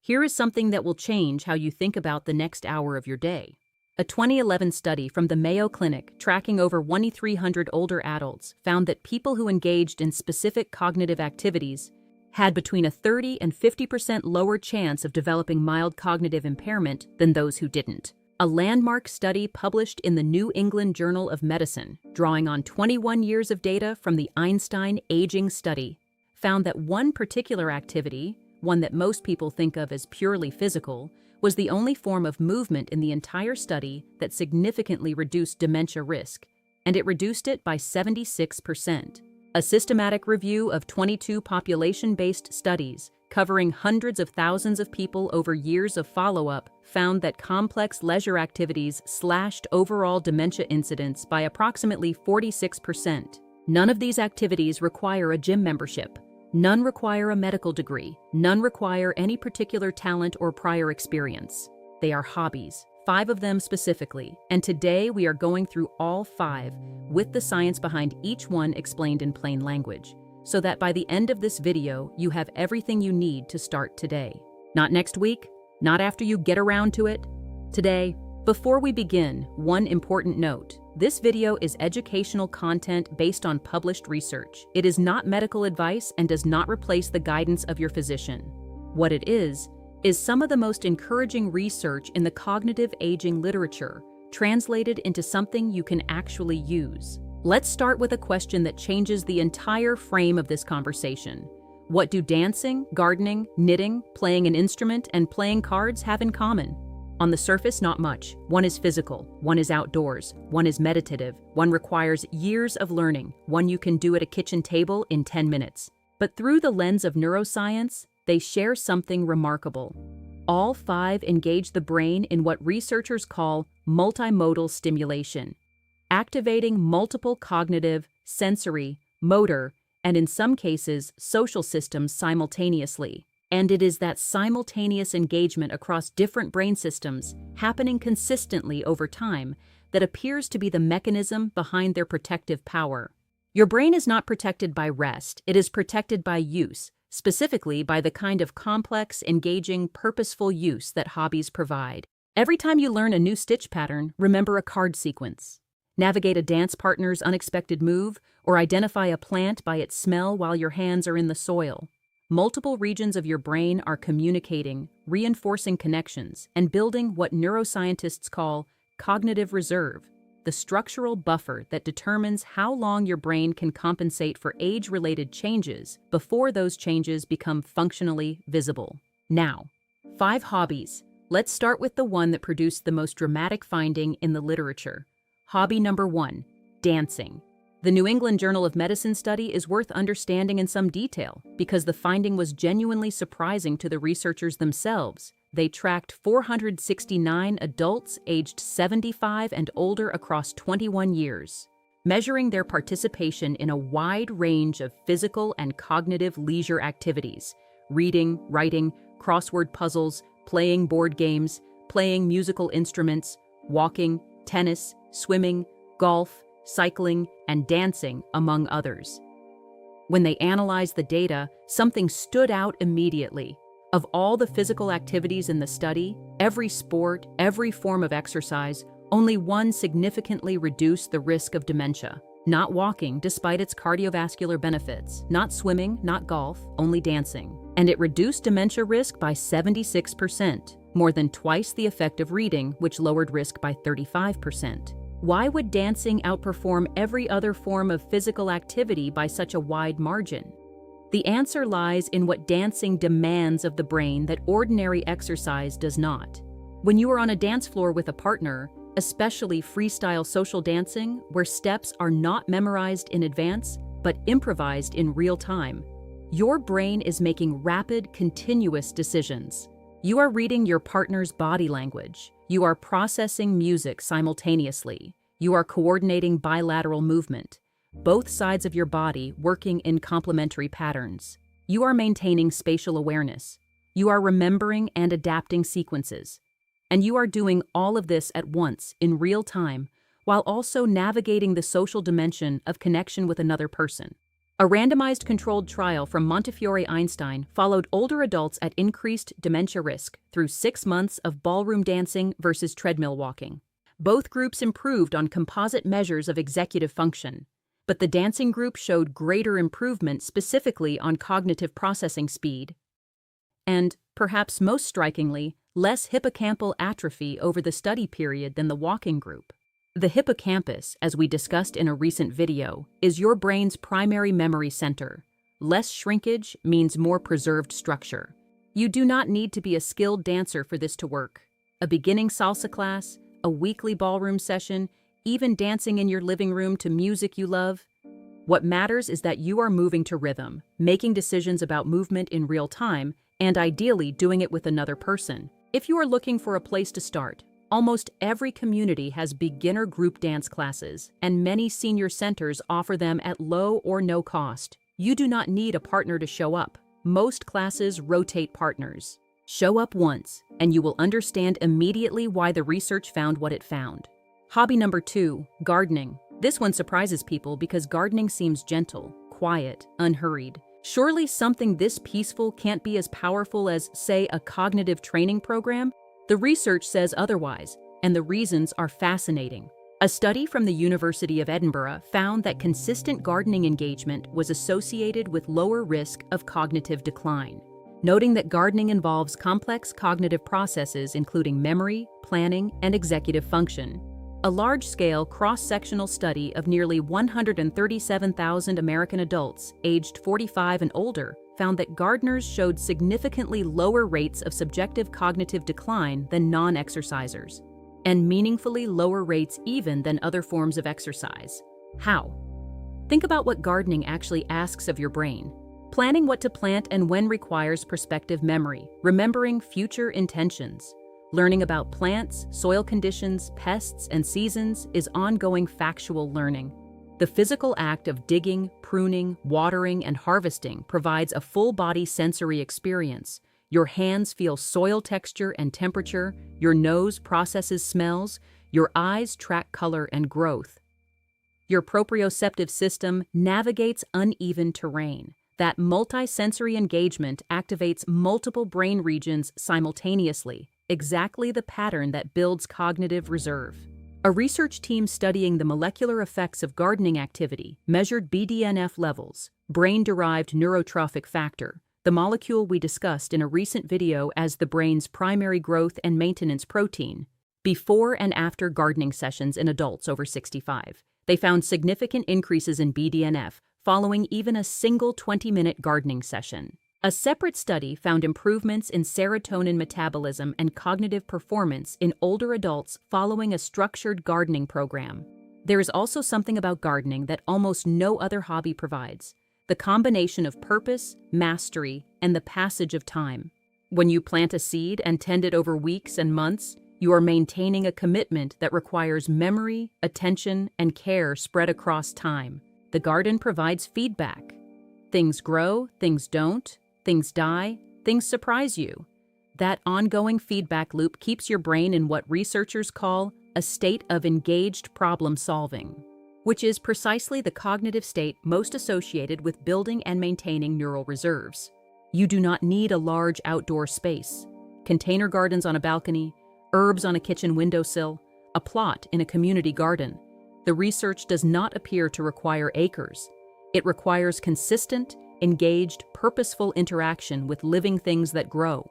Here is something that will change how you think about the next hour of your day. A 2011 study from the Mayo Clinic tracking over 1,300 older adults found that people who engaged in specific cognitive activities had between a 30 and 50% lower chance of developing mild cognitive impairment than those who didn't. A landmark study published in the New England Journal of Medicine, drawing on 21 years of data from the Einstein Aging Study, found that one particular activity, one that most people think of as purely physical, was the only form of movement in the entire study that significantly reduced dementia risk, and it reduced it by 76%. A systematic review of 22 population-based studies covering hundreds of thousands of people over years of follow-up found that complex leisure activities slashed overall dementia incidence by approximately 46%. None of these activities require a gym membership. None require a medical degree. None require any particular talent or prior experience. They are hobbies, 5 of them specifically, and today we are going through all 5 with the science behind each one explained in plain language, so that by the end of this video you have everything you need to start today. Not next week, not after you get around to it, today. Before we begin, one important note. This video is educational content based on published research. It is not medical advice and does not replace the guidance of your physician. What it is some of the most encouraging research in the cognitive aging literature, translated into something you can actually use. Let's start with a question that changes the entire frame of this conversation. What do dancing, gardening, knitting, playing an instrument, and playing cards have in common? On the surface, not much. One is physical, one is outdoors, one is meditative, one requires years of learning, one you can do at a kitchen table in 10 minutes. But through the lens of neuroscience, they share something remarkable. All 5 engage the brain in what researchers call multimodal stimulation, activating multiple cognitive, sensory, motor, and in some cases, social systems simultaneously. And it is that simultaneous engagement across different brain systems, happening consistently over time, that appears to be the mechanism behind their protective power. Your brain is not protected by rest, it is protected by use, specifically by the kind of complex, engaging, purposeful use that hobbies provide. Every time you learn a new stitch pattern, remember a card sequence. Navigate a dance partner's unexpected move, or identify a plant by its smell while your hands are in the soil. Multiple regions of your brain are communicating, reinforcing connections, and building what neuroscientists call cognitive reserve, the structural buffer that determines how long your brain can compensate for age-related changes before those changes become functionally visible. Now, 5 hobbies. Let's start with the one that produced the most dramatic finding in the literature. Hobby number 1, dancing. The New England Journal of Medicine study is worth understanding in some detail because the finding was genuinely surprising to the researchers themselves. They tracked 469 adults aged 75 and older across 21 years, measuring their participation in a wide range of physical and cognitive leisure activities: reading, writing, crossword puzzles, playing board games, playing musical instruments, walking, tennis, swimming, golf, cycling, and dancing, among others. When they analyzed the data, something stood out immediately. Of all the physical activities in the study, every sport, every form of exercise, only one significantly reduced the risk of dementia. Not walking, despite its cardiovascular benefits, not swimming, not golf, only dancing. And it reduced dementia risk by 76%, more than twice the effect of reading, which lowered risk by 35%. Why would dancing outperform every other form of physical activity by such a wide margin? The answer lies in what dancing demands of the brain that ordinary exercise does not. When you are on a dance floor with a partner, especially freestyle social dancing, where steps are not memorized in advance, but improvised in real time, your brain is making rapid, continuous decisions. You are reading your partner's body language. You are processing music simultaneously. You are coordinating bilateral movement, both sides of your body working in complementary patterns. You are maintaining spatial awareness. You are remembering and adapting sequences. And you are doing all of this at once, in real time, while also navigating the social dimension of connection with another person. A randomized controlled trial from Montefiore Einstein followed older adults at increased dementia risk through 6 months of ballroom dancing versus treadmill walking. Both groups improved on composite measures of executive function, but the dancing group showed greater improvement specifically on cognitive processing speed and, perhaps most strikingly, less hippocampal atrophy over the study period than the walking group. The hippocampus, as we discussed in a recent video, is your brain's primary memory center. Less shrinkage means more preserved structure. You do not need to be a skilled dancer for this to work. A beginning salsa class, a weekly ballroom session, even dancing in your living room to music you love. What matters is that you are moving to rhythm, making decisions about movement in real time, and ideally doing it with another person. If you are looking for a place to start, almost every community has beginner group dance classes, and many senior centers offer them at low or no cost. You do not need a partner to show up. Most classes rotate partners. Show up once, and you will understand immediately why the research found what it found. Hobby number 2, gardening. This one surprises people because gardening seems gentle, quiet, unhurried. Surely something this peaceful can't be as powerful as, say, a cognitive training program? The research says otherwise, and the reasons are fascinating. A study from the University of Edinburgh found that consistent gardening engagement was associated with lower risk of cognitive decline, noting that gardening involves complex cognitive processes including memory, planning, and executive function. A large-scale cross-sectional study of nearly 137,000 American adults aged 45 and older found that gardeners showed significantly lower rates of subjective cognitive decline than non-exercisers, and meaningfully lower rates even than other forms of exercise. How? Think about what gardening actually asks of your brain. Planning what to plant and when requires prospective memory, remembering future intentions. Learning about plants, soil conditions, pests, and seasons is ongoing factual learning. The physical act of digging, pruning, watering, and harvesting provides a full-body sensory experience. Your hands feel soil texture and temperature, your nose processes smells, your eyes track color and growth. Your proprioceptive system navigates uneven terrain. That multisensory engagement activates multiple brain regions simultaneously, exactly the pattern that builds cognitive reserve. A research team studying the molecular effects of gardening activity measured BDNF levels, brain-derived neurotrophic factor, the molecule we discussed in a recent video as the brain's primary growth and maintenance protein, before and after gardening sessions in adults over 65. They found significant increases in BDNF following even a single 20-minute gardening session. A separate study found improvements in serotonin metabolism and cognitive performance in older adults following a structured gardening program. There is also something about gardening that almost no other hobby provides: the combination of purpose, mastery, and the passage of time. When you plant a seed and tend it over weeks and months, you are maintaining a commitment that requires memory, attention, and care spread across time. The garden provides feedback. Things grow, things don't. Things die, things surprise you. That ongoing feedback loop keeps your brain in what researchers call a state of engaged problem solving, which is precisely the cognitive state most associated with building and maintaining neural reserves. You do not need a large outdoor space. Container gardens on a balcony, herbs on a kitchen windowsill, a plot in a community garden. The research does not appear to require acres. It requires consistent, engaged, purposeful interaction with living things that grow.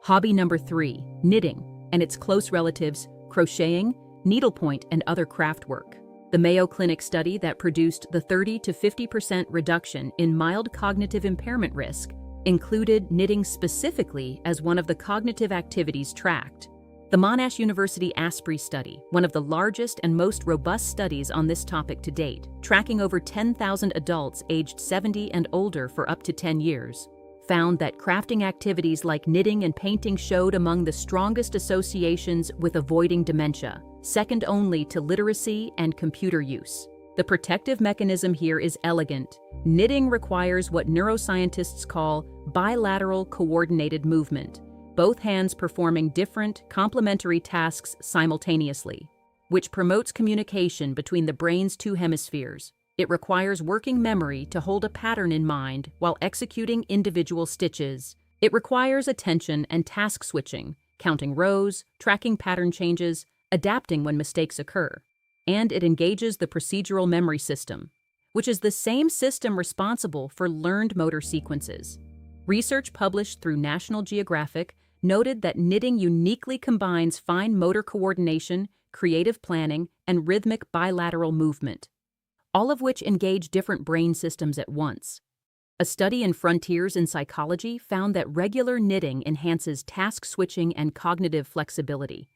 Hobby number 3, knitting, and its close relatives, crocheting, needlepoint, and other craft work. The Mayo Clinic study that produced the 30 to 50% reduction in mild cognitive impairment risk included knitting specifically as one of the cognitive activities tracked. The Monash University Asprey study, one of the largest and most robust studies on this topic to date, tracking over 10,000 adults aged 70 and older for up to 10 years, found that crafting activities like knitting and painting showed among the strongest associations with avoiding dementia, second only to literacy and computer use. The protective mechanism here is elegant. Knitting requires what neuroscientists call bilateral coordinated movement, both hands performing different, complementary tasks simultaneously, which promotes communication between the brain's two hemispheres. It requires working memory to hold a pattern in mind while executing individual stitches. It requires attention and task switching, counting rows, tracking pattern changes, adapting when mistakes occur. And it engages the procedural memory system, which is the same system responsible for learned motor sequences. Research published through National Geographic noted that knitting uniquely combines fine motor coordination, creative planning, and rhythmic bilateral movement, all of which engage different brain systems at once. A study in Frontiers in Psychology found that regular knitting enhances task switching and cognitive flexibility,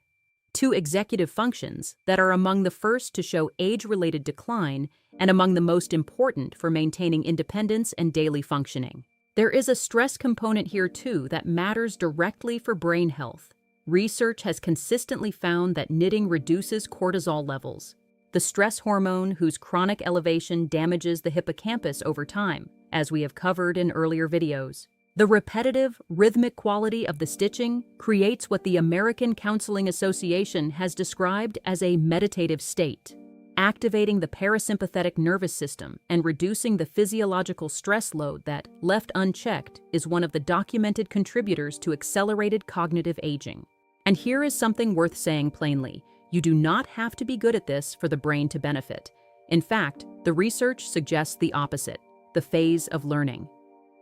two executive functions that are among the first to show age-related decline and among the most important for maintaining independence and daily functioning. There is a stress component here too that matters directly for brain health. Research has consistently found that knitting reduces cortisol levels, the stress hormone whose chronic elevation damages the hippocampus over time, as we have covered in earlier videos. The repetitive, rhythmic quality of the stitching creates what the American Counseling Association has described as a meditative state, activating the parasympathetic nervous system and reducing the physiological stress load that, left unchecked, is one of the documented contributors to accelerated cognitive aging. And here is something worth saying plainly. You do not have to be good at this for the brain to benefit. In fact, the research suggests the opposite, the phase of learning.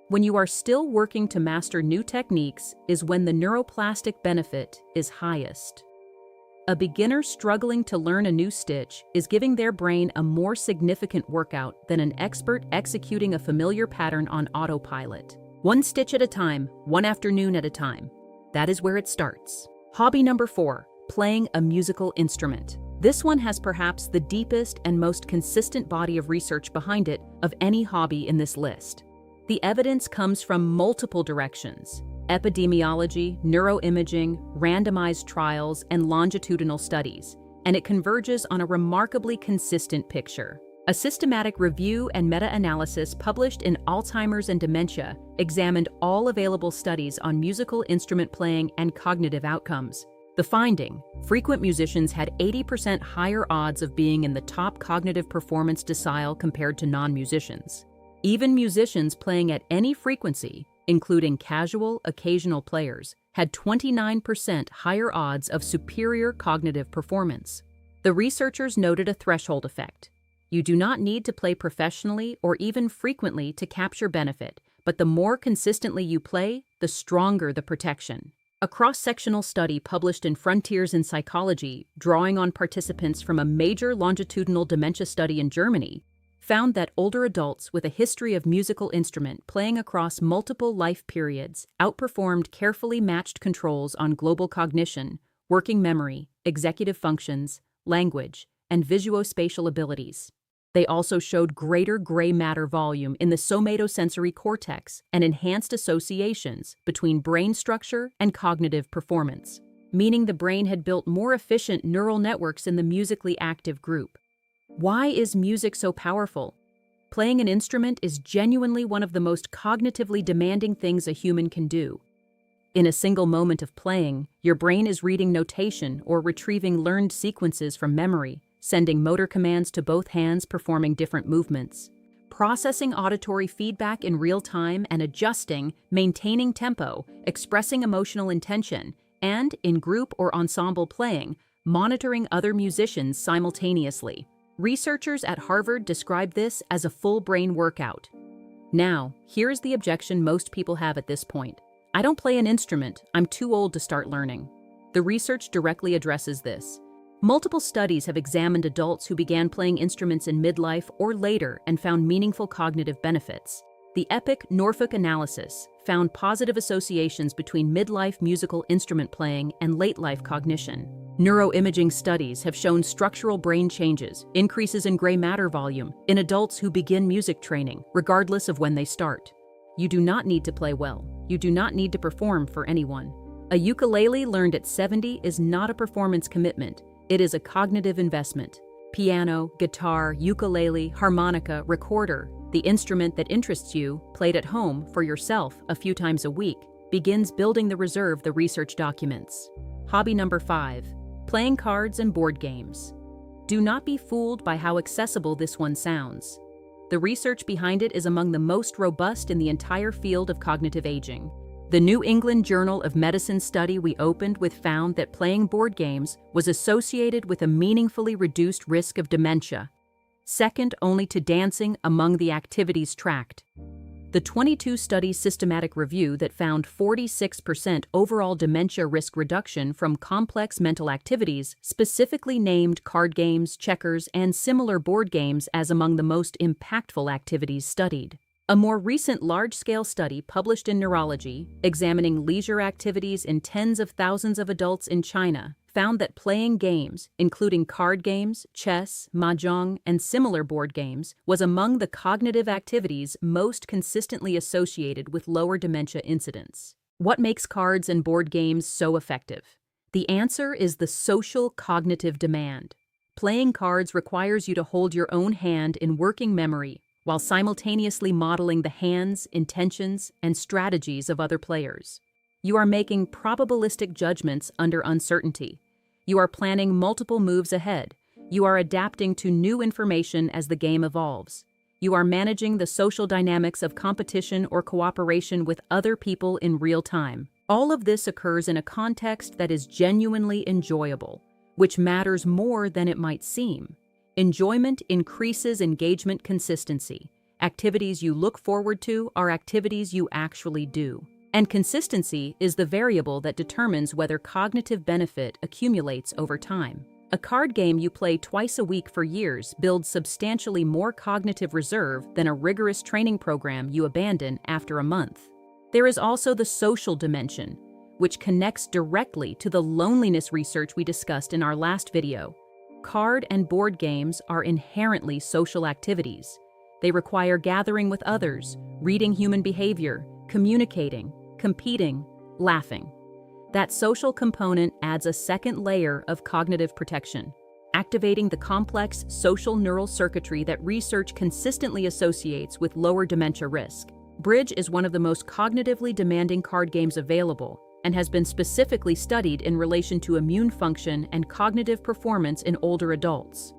When you are still working to master new techniques is when the neuroplastic benefit is highest. A beginner struggling to learn a new stitch is giving their brain a more significant workout than an expert executing a familiar pattern on autopilot. One stitch at a time, one afternoon at a time. That is where it starts. Hobby number 4, playing a musical instrument. This one has perhaps the deepest and most consistent body of research behind it of any hobby in this list. The evidence comes from multiple directions: epidemiology, neuroimaging, randomized trials, and longitudinal studies, and it converges on a remarkably consistent picture. A systematic review and meta-analysis published in Alzheimer's and Dementia examined all available studies on musical instrument playing and cognitive outcomes. The finding: frequent musicians had 80% higher odds of being in the top cognitive performance decile compared to non-musicians. Even musicians playing at any frequency, including casual, occasional players, had 29% higher odds of superior cognitive performance. The researchers noted a threshold effect. You do not need to play professionally or even frequently to capture benefit, but the more consistently you play, the stronger the protection. A cross-sectional study published in Frontiers in Psychology, drawing on participants from a major longitudinal dementia study in Germany, found that older adults with a history of musical instrument playing across multiple life periods outperformed carefully matched controls on global cognition, working memory, executive functions, language, and visuospatial abilities. They also showed greater gray matter volume in the somatosensory cortex and enhanced associations between brain structure and cognitive performance, meaning the brain had built more efficient neural networks in the musically active group. Why is music so powerful? Playing an instrument is genuinely one of the most cognitively demanding things a human can do. In a single moment of playing, your brain is reading notation or retrieving learned sequences from memory, sending motor commands to both hands performing different movements, processing auditory feedback in real time and adjusting, maintaining tempo, expressing emotional intention, and, in group or ensemble playing, monitoring other musicians simultaneously. Researchers at Harvard describe this as a full brain workout. Now, here's the objection most people have at this point. I don't play an instrument, I'm too old to start learning. The research directly addresses this. Multiple studies have examined adults who began playing instruments in midlife or later and found meaningful cognitive benefits. The EPIC Norfolk analysis found positive associations between midlife musical instrument playing and late-life cognition. Neuroimaging studies have shown structural brain changes, increases in gray matter volume, in adults who begin music training, regardless of when they start. You do not need to play well. You do not need to perform for anyone. A ukulele learned at 70 is not a performance commitment. It is a cognitive investment. Piano, guitar, ukulele, harmonica, recorder, the instrument that interests you, played at home for yourself a few times a week, begins building the reserve the research documents. Hobby number 5. Playing cards and board games. Do not be fooled by how accessible this one sounds. The research behind it is among the most robust in the entire field of cognitive aging. The New England Journal of Medicine study we opened with found that playing board games was associated with a meaningfully reduced risk of dementia, second only to dancing among the activities tracked. The 22-study systematic review that found 46% overall dementia risk reduction from complex mental activities specifically named card games, checkers, and similar board games as among the most impactful activities studied. A more recent large-scale study published in Neurology, examining leisure activities in tens of thousands of adults in China, found that playing games, including card games, chess, mahjong, and similar board games, was among the cognitive activities most consistently associated with lower dementia incidence. What makes cards and board games so effective? The answer is the social cognitive demand. Playing cards requires you to hold your own hand in working memory, while simultaneously modeling the hands, intentions, and strategies of other players. You are making probabilistic judgments under uncertainty. You are planning multiple moves ahead. You are adapting to new information as the game evolves. You are managing the social dynamics of competition or cooperation with other people in real time. All of this occurs in a context that is genuinely enjoyable, which matters more than it might seem. Enjoyment increases engagement consistency. Activities you look forward to are activities you actually do. And consistency is the variable that determines whether cognitive benefit accumulates over time. A card game you play twice a week for years builds substantially more cognitive reserve than a rigorous training program you abandon after a month. There is also the social dimension, which connects directly to the loneliness research we discussed in our last video. Card and board games are inherently social activities. They require gathering with others, reading human behavior, communicating, competing, laughing. That social component adds a second layer of cognitive protection, activating the complex social neural circuitry that research consistently associates with lower dementia risk. Bridge is one of the most cognitively demanding card games available, and has been specifically studied in relation to immune function and cognitive performance in older adults.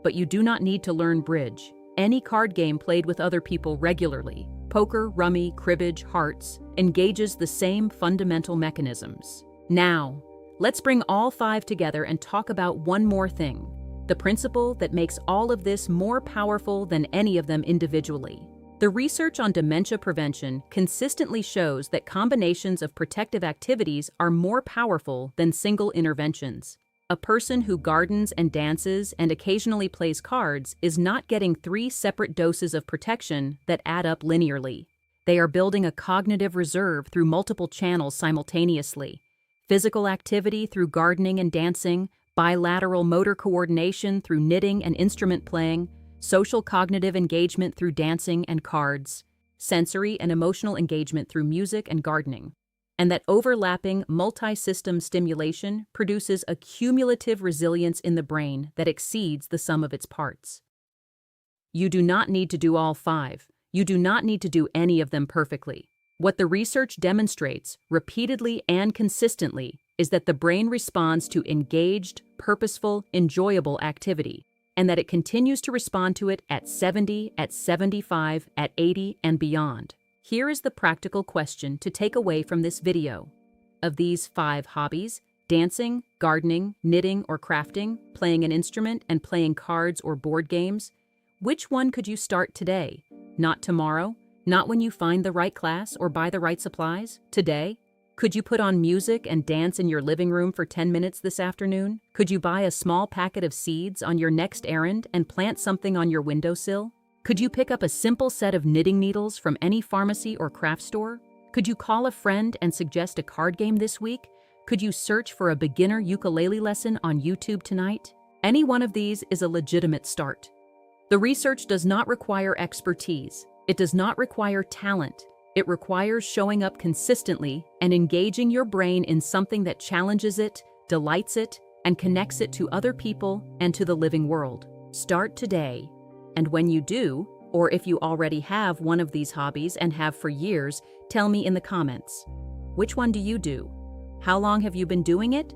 But you do not need to learn bridge. Any card game played with other people regularly, poker, rummy, cribbage, hearts, engages the same fundamental mechanisms. Now, let's bring all five together and talk about one more thing, the principle that makes all of this more powerful than any of them individually. The research on dementia prevention consistently shows that combinations of protective activities are more powerful than single interventions. A person who gardens and dances and occasionally plays cards is not getting 3 separate doses of protection that add up linearly. They are building a cognitive reserve through multiple channels simultaneously. Physical activity through gardening and dancing, bilateral motor coordination through knitting and instrument playing, social cognitive engagement through dancing and cards, sensory and emotional engagement through music and gardening. And that overlapping multi-system stimulation produces a cumulative resilience in the brain that exceeds the sum of its parts. You do not need to do all 5. You do not need to do any of them perfectly. What the research demonstrates, repeatedly and consistently, is that the brain responds to engaged, purposeful, enjoyable activity, and that it continues to respond to it at 70, at 75, at 80, and beyond. Here is the practical question to take away from this video. Of these 5 hobbies, dancing, gardening, knitting or crafting, playing an instrument, and playing cards or board games, which one could you start today? Not tomorrow? Not when you find the right class or buy the right supplies? Today? Could you put on music and dance in your living room for 10 minutes this afternoon? Could you buy a small packet of seeds on your next errand and plant something on your windowsill? Could you pick up a simple set of knitting needles from any pharmacy or craft store? Could you call a friend and suggest a card game this week? Could you search for a beginner ukulele lesson on YouTube tonight? Any one of these is a legitimate start. The research does not require expertise. It does not require talent. It requires showing up consistently and engaging your brain in something that challenges it, delights it, and connects it to other people and to the living world. Start today. And when you do, or if you already have one of these hobbies and have for years, tell me in the comments. Which one do you do? How long have you been doing it?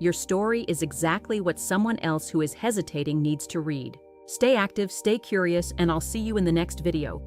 Your story is exactly what someone else who is hesitating needs to read. Stay active, stay curious, and I'll see you in the next video.